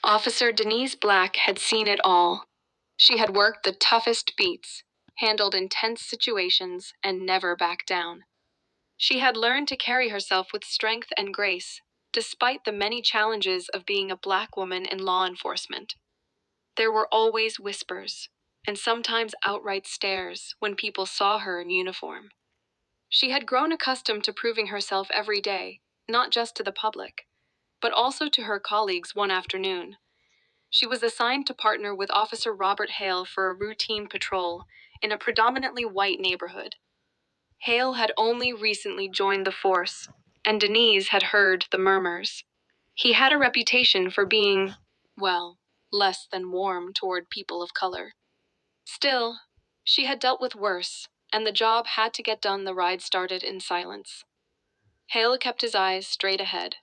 Officer Denise Black had seen it all. She had worked the toughest beats, handled intense situations, and never backed down. She had learned to carry herself with strength and grace, despite the many challenges of being a Black woman in law enforcement. There were always whispers, and sometimes outright stares when people saw her in uniform. She had grown accustomed to proving herself every day, not just to the public, but also to her colleagues one afternoon. She was assigned to partner with Officer Robert Hale for a routine patrol in a predominantly white neighborhood. Hale had only recently joined the force, and Denise had heard the murmurs. He had a reputation for being, well, less than warm toward people of color. Still, she had dealt with worse, and the job had to get done. The ride started in silence. Hale kept his eyes straight ahead,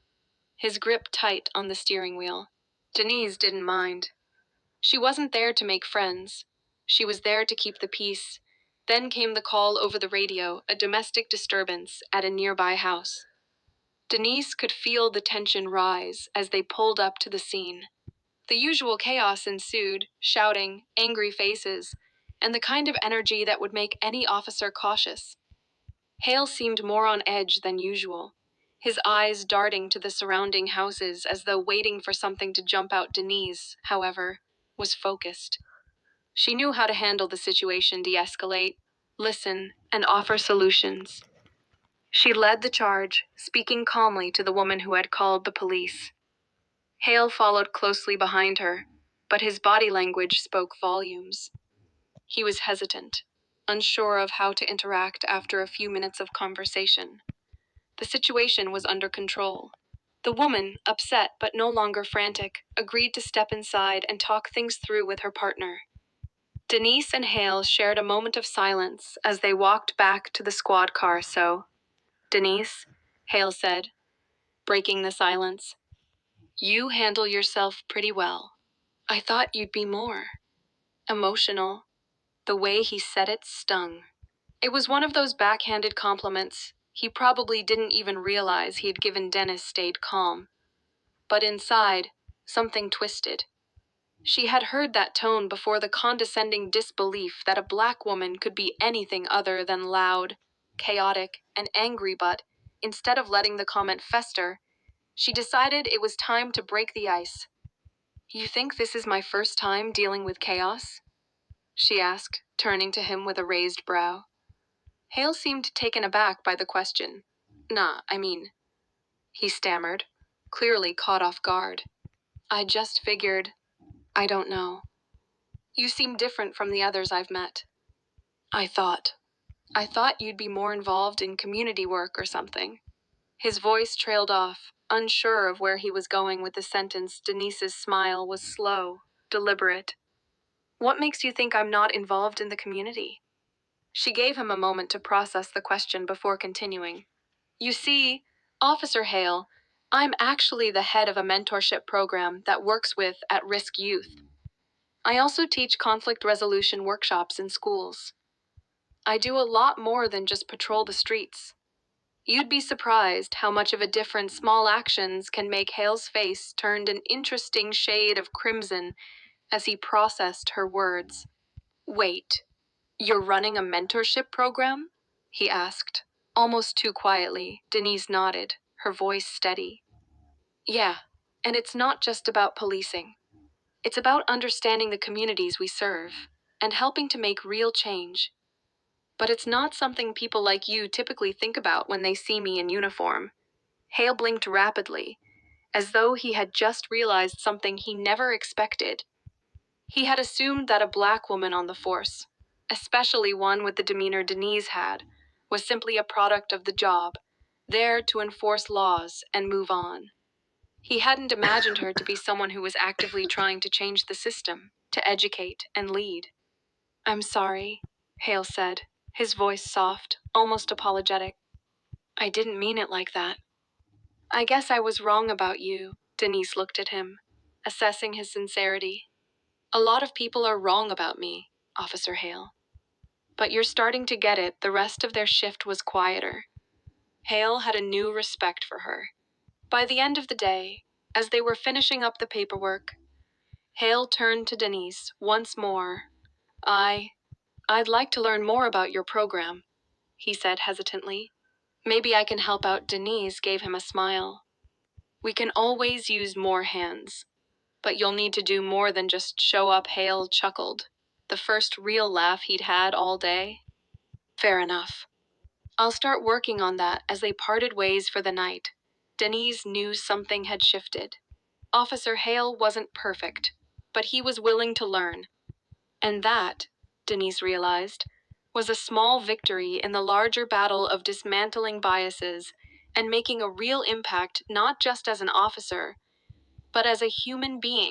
his grip tight on the steering wheel. Denise didn't mind. She wasn't there to make friends. She was there to keep the peace. Then came the call over the radio, a domestic disturbance at a nearby house. Denise could feel the tension rise as they pulled up to the scene. The usual chaos ensued, shouting, angry faces, and the kind of energy that would make any officer cautious. Hale seemed more on edge than usual, his eyes darting to the surrounding houses as though waiting for something to jump out. Denise, however, was focused. She knew how to handle the situation, de-escalate, listen, and offer solutions. She led the charge, speaking calmly to the woman who had called the police. Hale followed closely behind her, but his body language spoke volumes. He was hesitant, unsure of how to interact after a few minutes of conversation. The situation was under control. The woman, upset but no longer frantic, agreed to step inside and talk things through with her partner. Denise and Hale shared a moment of silence as they walked back to the squad car. So, Denise, Hale said, breaking the silence, you handle yourself pretty well. I thought you'd be more emotional. The way he said it stung. It was one of those backhanded compliments. He probably didn't even realize he had given. Dennis stayed calm. But inside, something twisted. She had heard that tone before, the condescending disbelief that a Black woman could be anything other than loud, chaotic, and angry. But instead of letting the comment fester, she decided it was time to break the ice. You think this is my first time dealing with chaos? She asked, turning to him with a raised brow. Hale seemed taken aback by the question. Nah, he stammered, clearly caught off guard. I just figured, I don't know. You seem different from the others I've met. I thought you'd be more involved in community work or something. His voice trailed off, unsure of where he was going with the sentence. Denise's smile was slow, deliberate. What makes you think I'm not involved in the community? She gave him a moment to process the question before continuing. You see, Officer Hale, I'm actually the head of a mentorship program that works with at-risk youth. I also teach conflict resolution workshops in schools. I do a lot more than just patrol the streets. You'd be surprised how much of a difference small actions can make. Hale's face turned an interesting shade of crimson as he processed her words. Wait, you're running a mentorship program? He asked, almost too quietly. Denise nodded, her voice steady. Yeah, and it's not just about policing. It's about understanding the communities we serve and helping to make real change. But it's not something people like you typically think about when they see me in uniform. Hale blinked rapidly, as though he had just realized something he never expected. He had assumed that a Black woman on the force, especially one with the demeanor Denise had, was simply a product of the job, there to enforce laws and move on. He hadn't imagined her to be someone who was actively trying to change the system, to educate and lead. I'm sorry, Hale said, his voice soft, almost apologetic. I didn't mean it like that. I guess I was wrong about you. Denise looked at him, assessing his sincerity. A lot of people are wrong about me, Officer Hale. But you're starting to get it. The rest of their shift was quieter. Hale had a new respect for her. By the end of the day, as they were finishing up the paperwork, Hale turned to Denise once more. I'd like to learn more about your program, he said hesitantly. Maybe I can help out. Denise gave him a smile. We can always use more hands, but you'll need to do more than just show up. Hale chuckled, the first real laugh he'd had all day. Fair enough. I'll start working on that. As they parted ways for the night, Denise knew something had shifted. Officer Hale wasn't perfect, but he was willing to learn. And that, Denise realized, was a small victory in the larger battle of dismantling biases and making a real impact not just as an officer, but as a human being.